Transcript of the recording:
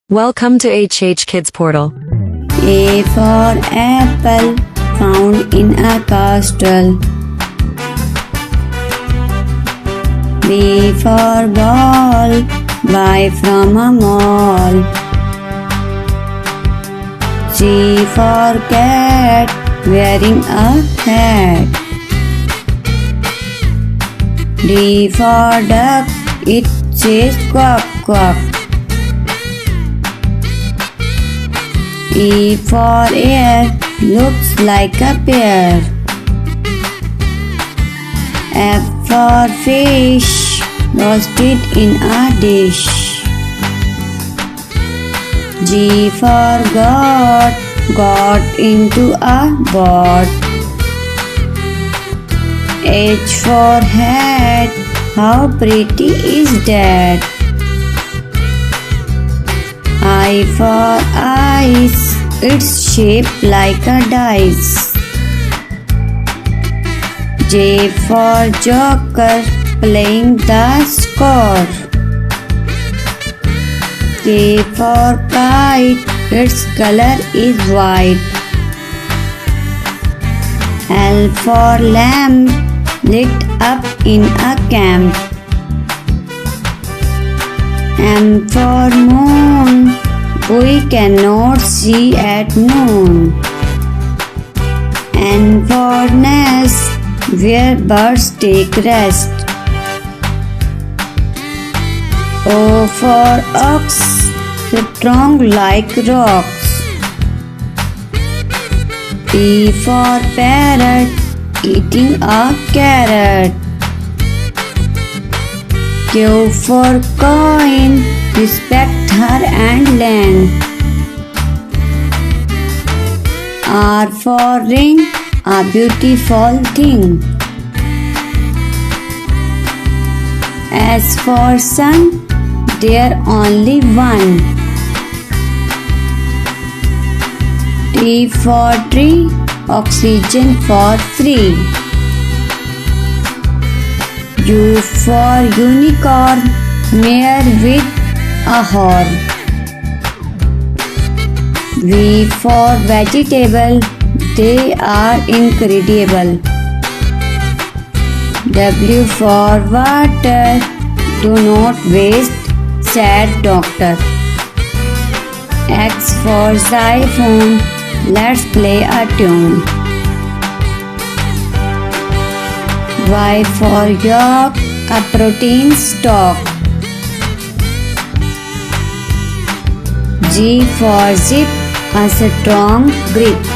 Welcome to HHKIDSPORTAL. A for apple, found in a castle. B for ball, buy from a mall. C for cat, wearing a hat. D for duck, it says quack quack. E for air, looks like a pear. F for fish, roasted in a dish. G for got into a boat. H for hat, how pretty is that? I for ice, it's shaped like a dice. J for joker, playing the score. K for kite, its color is white. L for lamp, lit up in a camp. M for moon, we cannot see at noon. N for nest, where birds take rest. O for ox, strong like rocks. P for parrot, eating a carrot. Q for coin, respect her and land. R for ring, a beautiful thing. S for sun, there only one. T for tree, oxygen for free. U for unicorn, mare with a horn. V for vegetable, they are incredible. W for water, do not waste, said doctor. X for xylophone, let's play a tune. Y for yolk, a protein stock. G for zip, a strong grip.